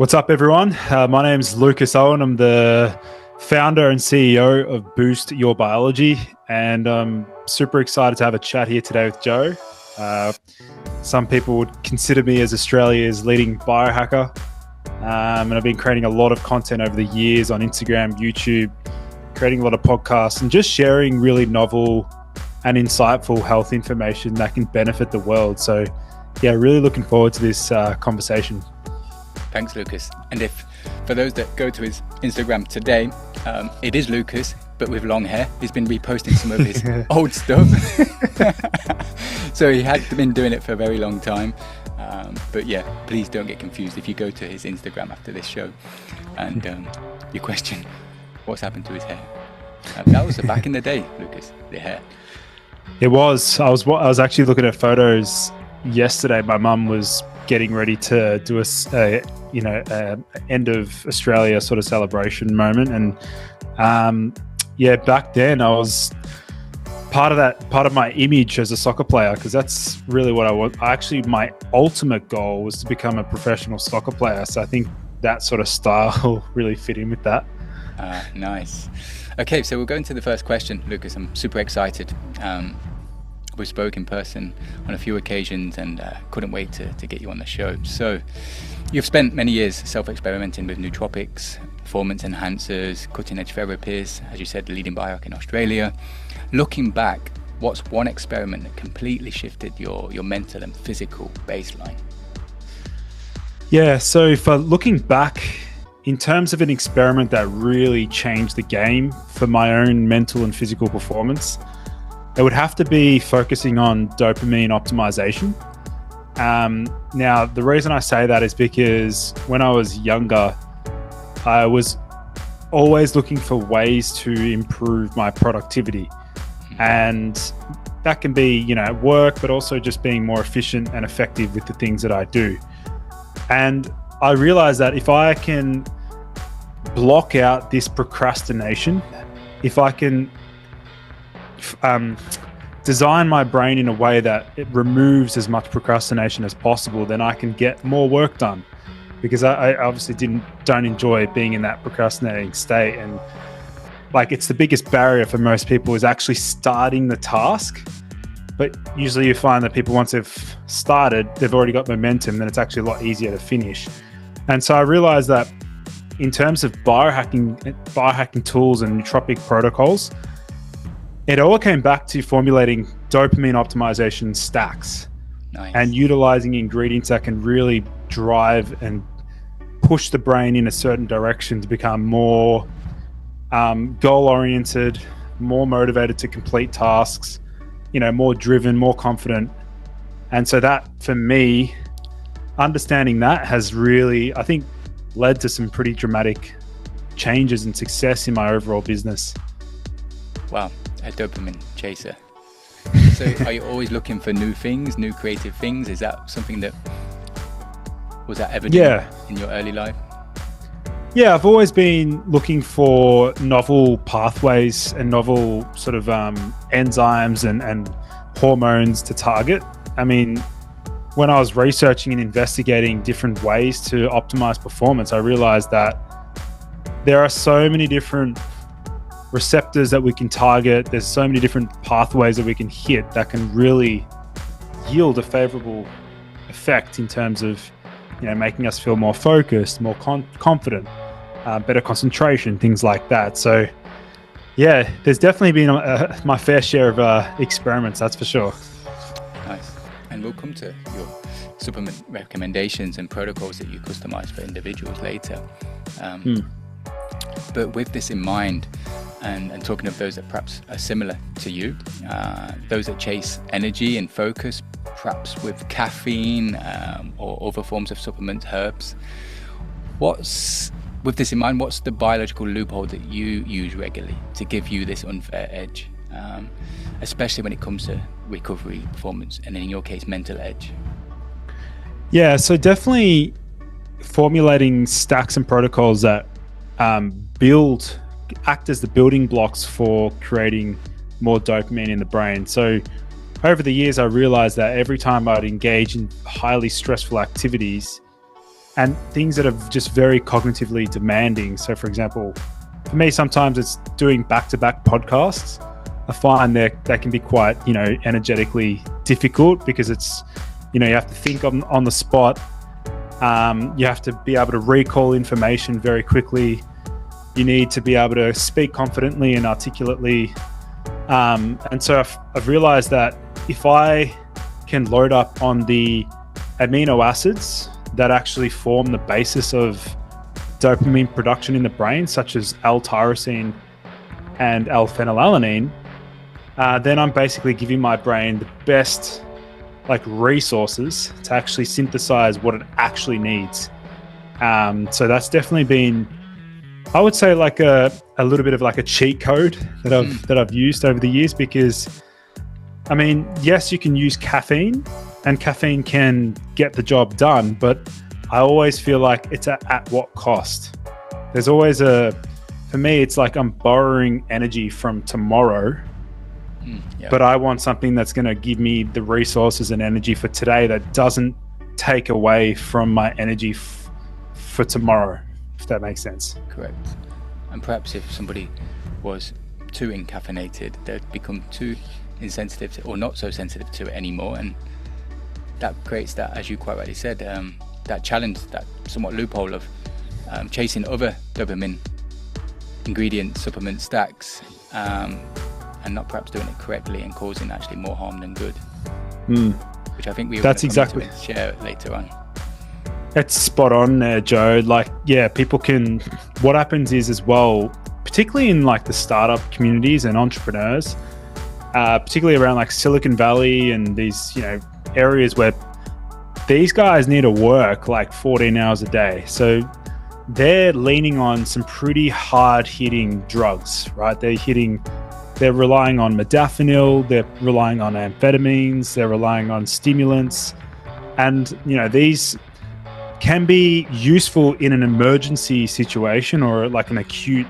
What's up, everyone? My name's Lucas Aoun. I'm the founder and CEO of Boost Your Biology, and I'm super excited to have a chat here today with Joe. Some people would consider me as Australia's leading biohacker, and I've been creating a lot of content over the years on Instagram, YouTube, creating a lot of podcasts, and just sharing really novel and insightful health information that can benefit the world. So, yeah, really looking forward to this conversation. Thanks, Lucas. And if for those that go to his Instagram today, it is Lucas, but with long hair. He's been reposting some of his old stuff. So he had been doing it for a very long time. But yeah, please don't get confused if you go to his Instagram after this show and you question what's happened to his hair. That was back in the day, Lucas, the hair. It was. I was actually looking at photos yesterday. My mum was getting ready to do a end of Australia sort of celebration moment, and back then I was part of my image as a soccer player, because that's really what I want. Actually, my ultimate goal was to become a professional soccer player, so I think that sort of style really fit in with that. Nice. Okay, so we'll go into the first question, Lucas. I'm super excited. We spoke in person on a few occasions and couldn't wait to get you on the show. So you've spent many years self-experimenting with nootropics, performance enhancers, cutting-edge therapies, as you said, the leading biohacker in Australia. Looking back, what's one experiment that completely shifted your mental and physical baseline? Yeah, so for looking back, in terms of an experiment that really changed the game for my own mental and physical performance, it would have to be focusing on dopamine optimization. Now, the reason I say that is because when I was younger, I was always looking for ways to improve my productivity. And that can be, work, but also just being more efficient and effective with the things that I do. And I realized that if I can block out this procrastination, if I can design my brain in a way that it removes as much procrastination as possible, then I can get more work done, because I obviously don't enjoy being in that procrastinating state. And it's the biggest barrier for most people is actually starting the task. But usually you find that people, once they've started, they've already got momentum, then it's actually a lot easier to finish. And so I realized that in terms of biohacking tools and nootropic protocols, it all came back to formulating dopamine optimization stacks. Nice. And utilizing ingredients that can really drive and push the brain in a certain direction to become more goal-oriented, more motivated to complete tasks, more driven, more confident. And so that, for me, understanding that has really, I think, led to some pretty dramatic changes and success in my overall business. Wow. A dopamine chaser. So are you always looking for new things, new creative things? Is that something that was that evident in your early life? Yeah, I've always been looking for novel pathways and novel sort of enzymes and hormones to target. I mean, when I was researching and investigating different ways to optimize performance, I realized that there are so many different receptors that we can target. There's so many different pathways that we can hit that can really yield a favorable effect in terms of, making us feel more focused, more confident, better concentration, things like that. So yeah, there's definitely been my fair share of experiments, that's for sure. Nice. And we'll come to your supplement recommendations and protocols that you customize for individuals later. But with this in mind, and talking of those that perhaps are similar to you, those that chase energy and focus, perhaps with caffeine or other forms of supplements, herbs, with this in mind, what's the biological loophole that you use regularly to give you this unfair edge, especially when it comes to recovery, performance, and in your case, mental edge? Yeah, so definitely formulating stacks and protocols that act as the building blocks for creating more dopamine in the brain. So over the years, I realized that every time I'd engage in highly stressful activities, and things that are just very cognitively demanding. So for example, for me, sometimes it's doing back-to-back podcasts. I find that they can be quite, energetically difficult because it's, you have to think on the spot. You have to be able to recall information very quickly. You need to be able to speak confidently and articulately. And so I've realized that if I can load up on the amino acids that actually form the basis of dopamine production in the brain, such as L-tyrosine and L-phenylalanine, then I'm basically giving my brain the best resources to actually synthesize what it actually needs. So that's definitely been, I would say, a little bit of a cheat code that I've used over the years, because I mean, yes, you can use caffeine and caffeine can get the job done, but I always feel like it's at what cost. There's always for me, it's like I'm borrowing energy from tomorrow, but I want something that's going to give me the resources and energy for today that doesn't take away from my energy for tomorrow, if that makes sense. Correct. And perhaps if somebody was too encaffeinated, they'd become too insensitive or not so sensitive to it anymore, and that creates that, as you quite rightly said, that challenge, that somewhat loophole of chasing other dopamine ingredient supplement stacks, and not perhaps doing it correctly and causing actually more harm than good. Which I think we will share later on. It's spot on there, Joe. People can, what happens is as well, particularly in the startup communities and entrepreneurs, particularly around Silicon Valley and these, areas where these guys need to work 14 hours a day. So they're leaning on some pretty hard hitting drugs, right? They're relying on modafinil, they're relying on amphetamines, they're relying on stimulants. And, these can be useful in an emergency situation or an acute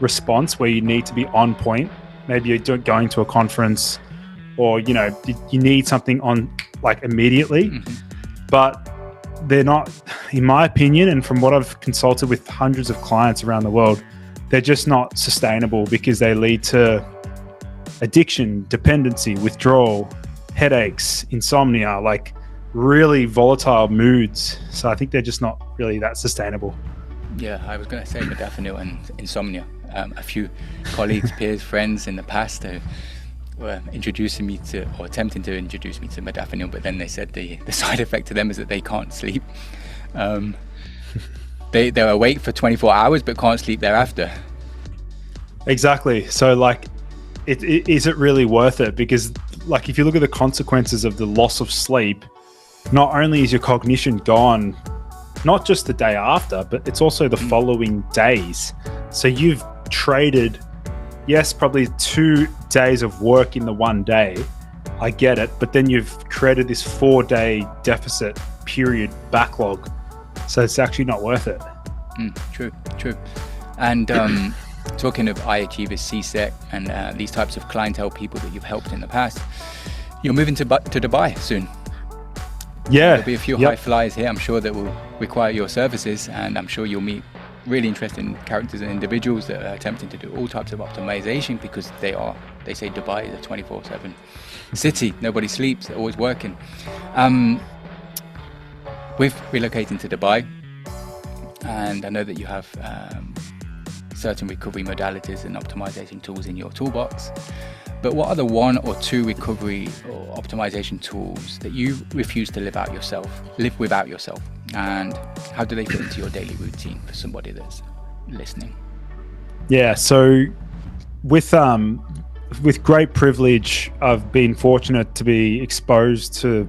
response where you need to be on point. Maybe you're going to a conference or, you need something on immediately, but they're not, in my opinion, and from what I've consulted with hundreds of clients around the world, they're just not sustainable because they lead to addiction, dependency, withdrawal, headaches, insomnia, really volatile moods. So I think they're just not really that sustainable. Yeah, I was going to say modafinil and insomnia. A few colleagues, peers, friends in the past who were introducing me to, or attempting to introduce me to modafinil, but then they said the side effect to them is that they can't sleep. They're awake for 24 hours but can't sleep thereafter. Exactly. So is it really worth it? Because if you look at the consequences of the loss of sleep, not only is your cognition gone, not just the day after, but it's also the following days. So you've traded, yes, probably 2 days of work in the one day. I get it. But then you've created this 4-day deficit period backlog. So it's actually not worth it. True. And talking of iAchievers, CSEC, and these types of clientele people that you've helped in the past, you're moving to Dubai soon. Yeah. There'll be a few high flyers here, I'm sure, that will require your services, and I'm sure you'll meet really interesting characters and individuals that are attempting to do all types of optimization, because they say Dubai is a 24/7 city. Nobody sleeps, they're always working. With relocating to Dubai, and I know that you have certain recovery modalities and optimization tools in your toolbox, but what are the 1 or 2 recovery or optimization tools that you refuse to live without yourself, and how do they fit into your daily routine for somebody that's listening? Yeah, so with great privilege, I've been fortunate to be exposed to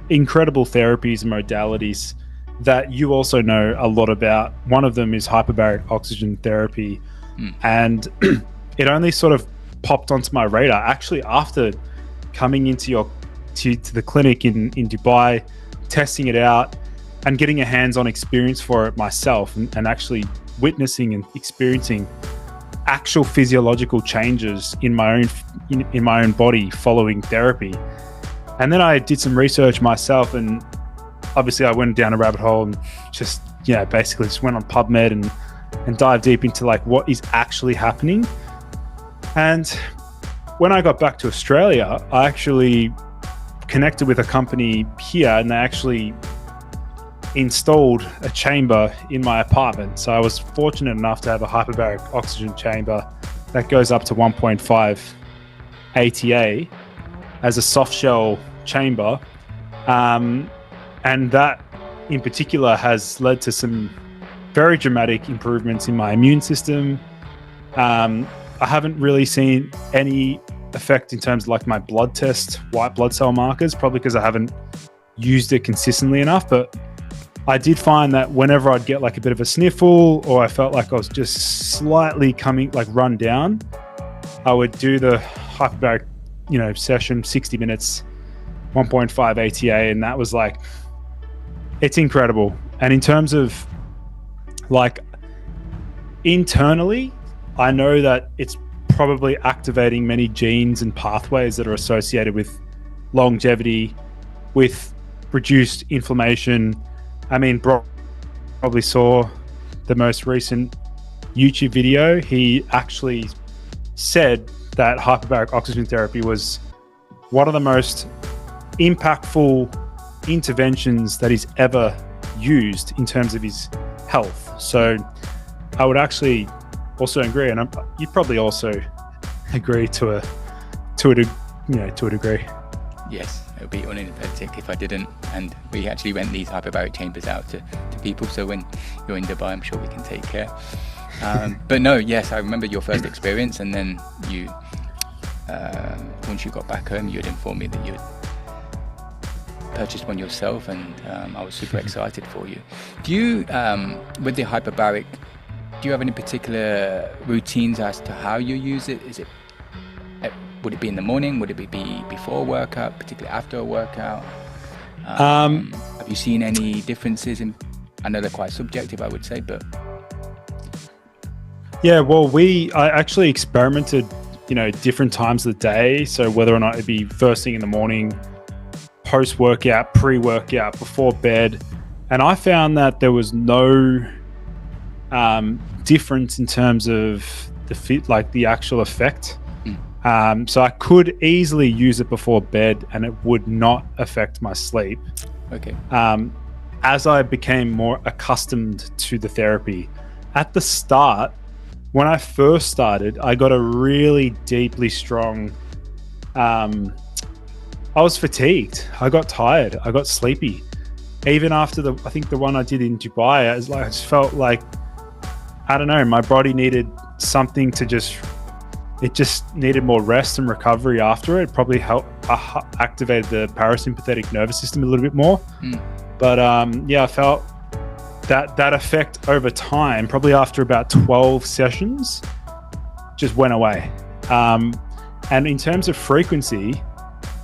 incredible therapies and modalities that you also know a lot about. One of them is hyperbaric oxygen therapy, and it only sort of popped onto my radar actually after coming into to the clinic in Dubai, testing it out and getting a hands-on experience for it myself, and actually witnessing and experiencing actual physiological changes in my own body following therapy. And then I did some research myself, and obviously I went down a rabbit hole and just, basically just went on PubMed and dived deep into like what is actually happening. And when I got back to Australia, I actually connected with a company here, and they actually installed a chamber in my apartment. So I was fortunate enough to have a hyperbaric oxygen chamber that goes up to 1.5 ATA as a soft shell chamber. And that in particular has led to some very dramatic improvements in my immune system. I haven't really seen any effect in terms of like my blood test, white blood cell markers, probably because I haven't used it consistently enough. But I did find that whenever I'd get like a bit of a sniffle, or I felt like I was just slightly run down, I would do the hyperbaric, session, 60 minutes, 1.5 ATA. And that was like, it's incredible. And in terms of like internally, I know that it's probably activating many genes and pathways that are associated with longevity, with reduced inflammation. I mean, probably saw the most recent YouTube video. He actually said that hyperbaric oxygen therapy was one of the most impactful interventions that he's ever used in terms of his health. So I would actually also agree, and you'd probably also agree to a degree. Yes, it would be unempathetic if I didn't. And we actually rent these hyperbaric chambers out to people. So when you're in Dubai, I'm sure we can take care. But no, yes, I remember your first experience. And then you, once you got back home, you had informed me that you had purchased one yourself. And I was super excited for you. Do you, with the hyperbaric, do you have any particular routines as to how you use it? Would it be in the morning? Would it be before a workout, particularly after a workout? Have you seen any differences I know they're quite subjective, I would say, but... Yeah, well, I actually experimented, different times of the day. So whether or not it'd be first thing in the morning, post-workout, pre-workout, before bed. And I found that there was no difference in terms of the actual effect. So I could easily use it before bed and it would not affect my sleep. Okay. As I became more accustomed to the therapy. At the start, when I first started, I got a really deeply strong... I was fatigued. I got tired. I got sleepy. Even after the one I did in Dubai, I just felt like, I don't know, my body needed something to it just needed more rest and recovery after it. Probably helped activate the parasympathetic nervous system a little bit more. But I felt that effect over time, probably after about 12 sessions, just went away. And in terms of frequency,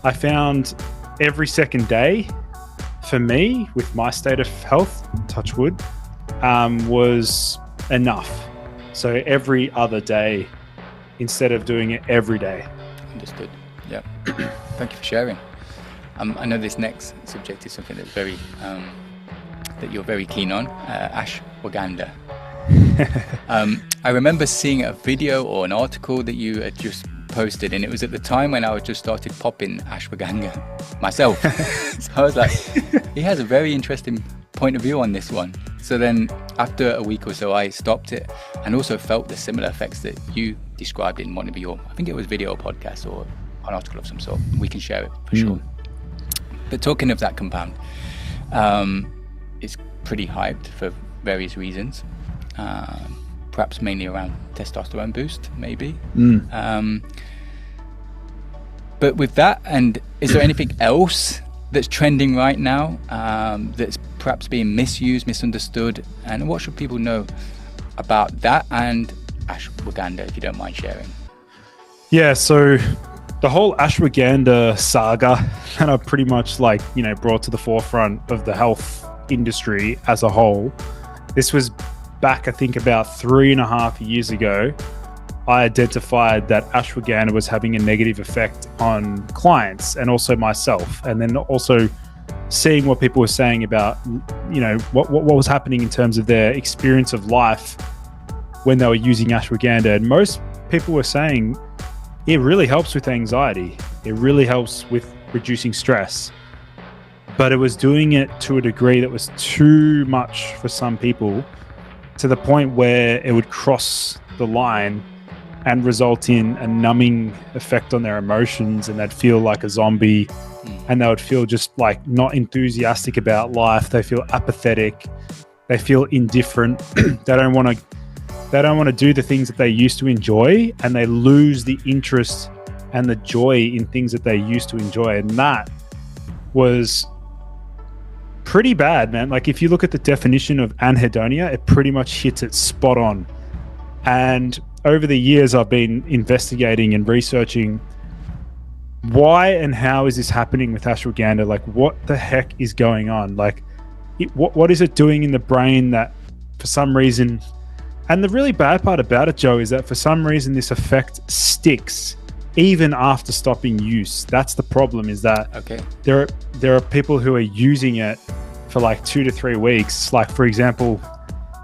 I found every second day for me, with my state of health, touch wood, was enough. So every other day, instead of doing it every day. Understood. Yeah. Thank you for sharing. I know this next subject is something that's very that you're very keen on, ashwagandha. I remember seeing a video or an article that you had just posted, and it was at the time when I was just started popping ashwagandha myself. So I was like, he has a very interesting point of view on this one. So then after a week or so, I stopped it and also felt the similar effects that you described in one of your, I think it was video podcast or an article of some sort. We can share it for sure. But talking of that compound, it's pretty hyped for various reasons. Perhaps mainly around testosterone boost, maybe. But with that, and is there anything else that's trending right now that's perhaps being misused, misunderstood? And what should people know about that and ashwagandha, if you don't mind sharing? Yeah, so the whole ashwagandha saga kind of pretty much brought to the forefront of the health industry as a whole. This was back, I think, about 3.5 years ago. I identified that ashwagandha was having a negative effect on clients and also myself, and then also seeing what people were saying about, what was happening in terms of their experience of life when they were using ashwagandha. And most people were saying it really helps with anxiety. It really helps with reducing stress. But it was doing it to a degree that was too much for some people, to the point where it would cross the line and result in a numbing effect on their emotions, and they'd feel like a zombie, and they would feel just like not enthusiastic about life. They feel apathetic. They feel indifferent. They don't want to do the things that they used to enjoy, and they lose the interest and the joy in things that they used to enjoy. And that was pretty bad, man. Like, if you look at the definition of anhedonia, it pretty much hits it spot on. And over the years, I've been investigating and researching why and how is this happening with ashwagandha. Like, what the heck is going on? Like, what is it doing in the brain that for some reason... And the really bad part about it, Joe, is that for some reason this effect sticks even after stopping use. That's the problem, is that there are people who are using it for like 2 to 3 weeks. Like, for example,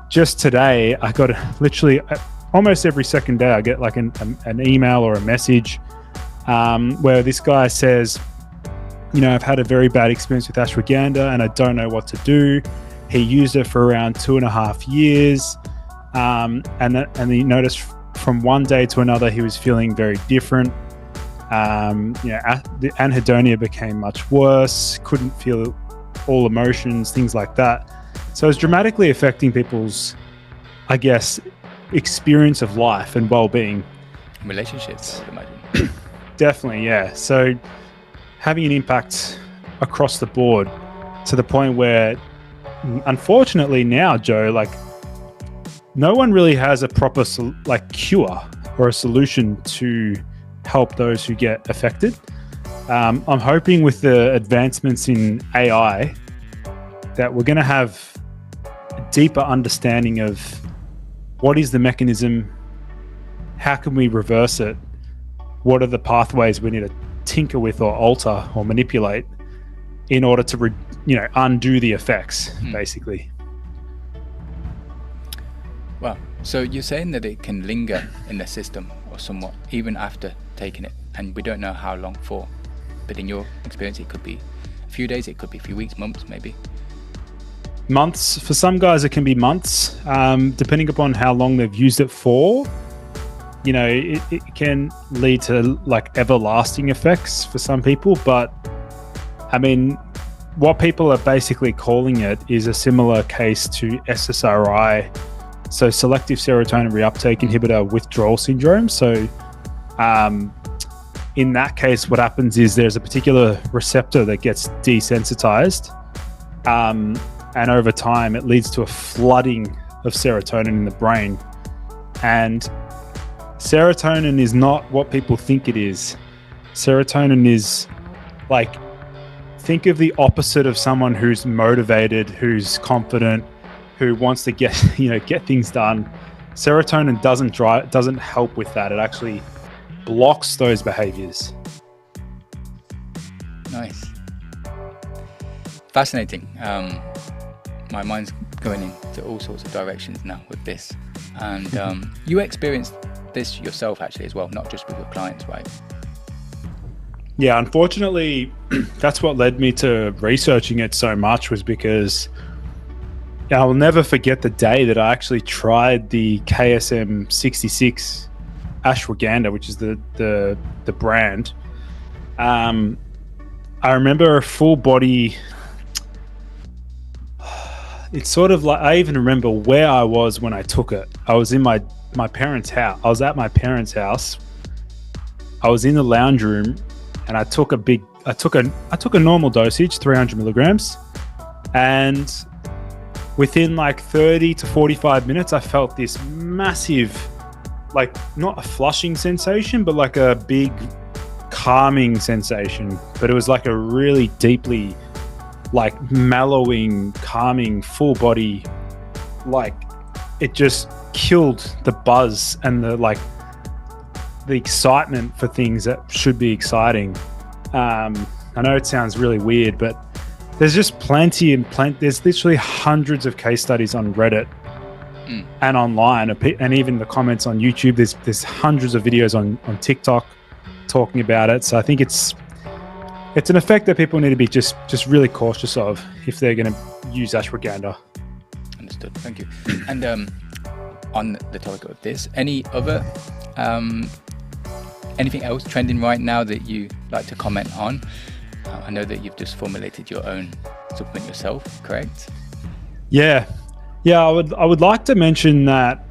just today, I got literally almost every second day, I get like an email or a message where this guy says, I've had a very bad experience with ashwagandha and I don't know what to do. He used it for around 2.5 years. And he noticed from one day to another he was feeling very different. The anhedonia became much worse, couldn't feel all emotions, things like that. So it's dramatically affecting people's, I guess, experience of life and well-being. Relationships, I would imagine. Definitely, yeah. So having an impact across the board, to the point where, unfortunately now, Joe, like, no one really has a proper cure or a solution to help those who get affected. I'm hoping with the advancements in AI that we're going to have a deeper understanding of what is the mechanism, how can we reverse it, what are the pathways we need to tinker with or alter or manipulate in order to undo the effects, basically. Wow. So you're saying that it can linger in the system or somewhat even after taking it, and we don't know how long for. But in your experience, it could be a few days, it could be a few weeks, months, maybe. Months. For some guys, it can be months, depending upon how long they've used it for. It can lead to like everlasting effects for some people. But I mean, what people are basically calling it is a similar case to SSRI. So selective serotonin reuptake inhibitor withdrawal syndrome. So in that case, what happens is there's a particular receptor that gets desensitized. And over time, it leads to a flooding of serotonin in the brain. And serotonin is not what people think it is. Serotonin is like, think of the opposite of someone who's motivated, who's confident, who wants to get things done. Serotonin doesn't help with that. It actually blocks those behaviors. Nice. Fascinating. My mind's going into all sorts of directions now with this. And you experienced this yourself actually as well, not just with your clients, right? Yeah, unfortunately, that's what led me to researching it so much, was because I'll never forget the day that I actually tried the KSM 66 ashwagandha, which is the brand. I remember a full body. It's sort of like, I even remember where I was when I took it. I was in my parents' house. I was at my parents' house. I was in the lounge room, and I took a normal dosage, 300 milligrams, and within like 30 to 45 minutes, I felt this massive, like, not a flushing sensation, but like a big calming sensation. But it was like a really deeply, like, mellowing, calming, full body, like, it just killed the buzz and the excitement for things that should be exciting. I know it sounds really weird, but there's just plenty there's literally hundreds of case studies on Reddit and online, and even the comments on YouTube. There's hundreds of videos on TikTok talking about it. So I think it's an effect that people need to be just really cautious of if they're going to use ashwagandha. Understood. Thank you. And on the topic of this, any other anything else trending right now that you like to comment on? I know that you've just formulated your own supplement yourself, correct? Yeah. I would like to mention that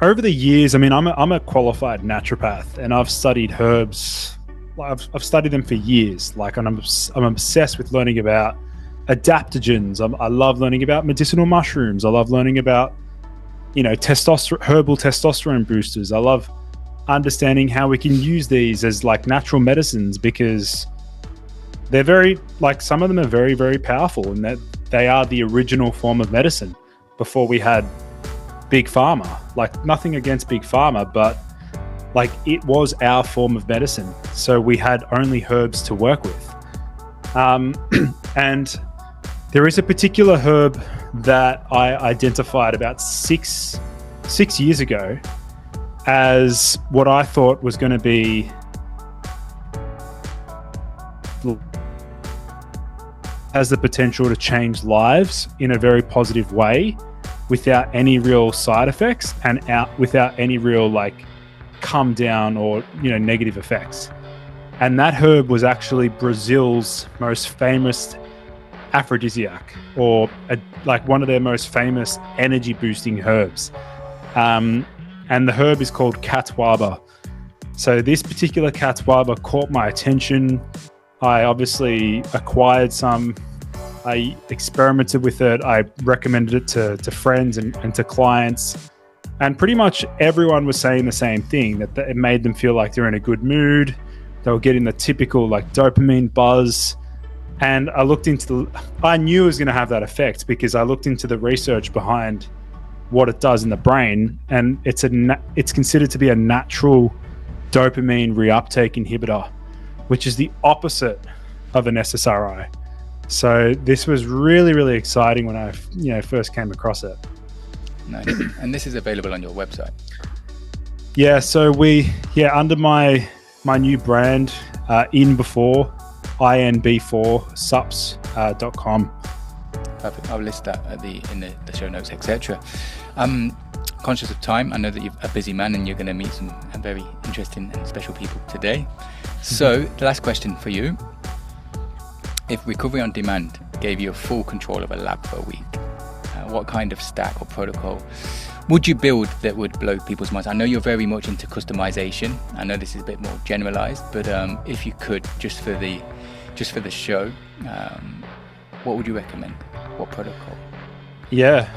over the years, I mean, I'm a qualified naturopath, and I've studied herbs. I've studied them for years. Like, and I'm obsessed with learning about adaptogens. I love learning about medicinal mushrooms. I love learning about, herbal testosterone boosters. I love understanding how we can use these as like natural medicines, because they're some of them are very, very powerful, and that they are the original form of medicine before we had big pharma. Like, nothing against big pharma, but like, it was our form of medicine. So we had only herbs to work with. And there is a particular herb that I identified about six years ago as what I thought was going to be has the potential to change lives in a very positive way, without any real side effects and without any real like come down or negative effects. And that herb was actually Brazil's most famous aphrodisiac, or like one of their most famous energy boosting herbs. And the herb is called catuaba. So this particular catuaba caught my attention. I obviously acquired some. I experimented with it. I recommended it to friends and to clients. And pretty much everyone was saying the same thing, that it made them feel like they're in a good mood. They were getting the typical like dopamine buzz. And I knew it was going to have that effect, because I looked into the research behind what it does in the brain. And it's considered to be a natural dopamine reuptake inhibitor, which is the opposite of an SSRI. So this was really, really exciting when I first came across it. Nice. And this is available on your website? Yeah, so under my new brand, inb4sups.com. Perfect. I'll list that in the show notes, etc. Conscious of time, I know that you're a busy man and you're going to meet some very interesting and special people today. So the last question for you: if Recovery on Demand gave you full control of a lab for a week, what kind of stack or protocol would you build that would blow people's minds? I know you're very much into customization. I know this is a bit more generalized, but if you could, just for the show, what would you recommend? What protocol? Yeah.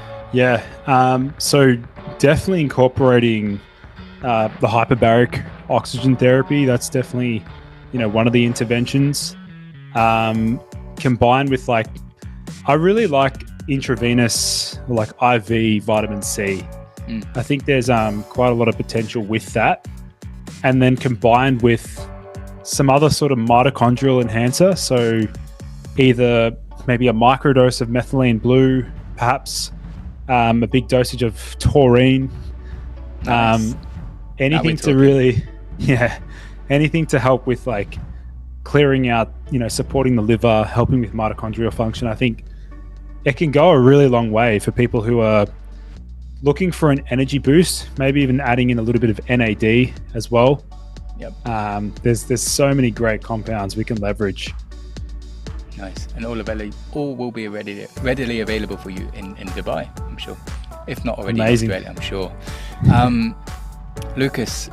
So definitely incorporating the hyperbaric oxygen therapy. That's definitely one of the interventions. Combined with I really like intravenous, like IV vitamin C. I think there's quite a lot of potential with that. And then combined with some other sort of mitochondrial enhancer. So either maybe a microdose of methylene blue, perhaps a big dosage of taurine. Nice. Anything to really, anything to help with like clearing out, supporting the liver, helping with mitochondrial function. I think it can go a really long way for people who are looking for an energy boost, maybe even adding in a little bit of NAD as well. Yep. There's so many great compounds we can leverage. Nice. And all will be readily available for you in Dubai, I'm sure. If not already Amazing. in Australia, I'm sure. Lucas,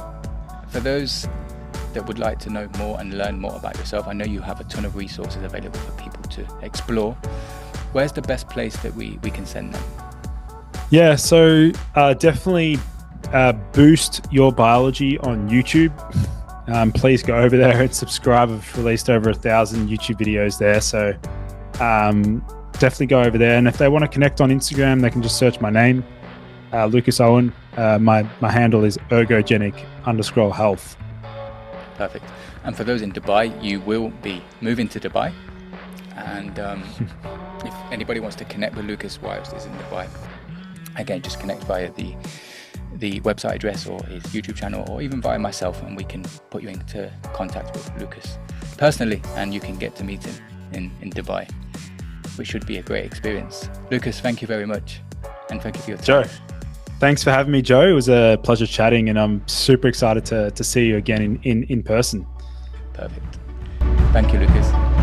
for those that would like to know more and learn more about yourself, I know you have a ton of resources available for people to explore. Where's the best place that we can send them? Yeah, so definitely Boost Your Biology on YouTube. Please go over there and subscribe. I've released over 1,000 YouTube videos there, so definitely go over there. And if they want to connect on Instagram, they can just search my name, Lucas Aoun. My handle is Ergogenic_Health. Perfect. And for those in Dubai, you will be moving to Dubai, And if anybody wants to connect with Lucas whilst he's in Dubai, again, just connect via the website address or his YouTube channel, or even via myself, and we can put you into contact with Lucas personally, and you can get to meet him in Dubai, which should be a great experience. Lucas, thank you very much, and thank you for your time. Joe, thanks for having me, Joe. It was a pleasure chatting, and I'm super excited to see you again in person. Perfect. Thank you, Lucas.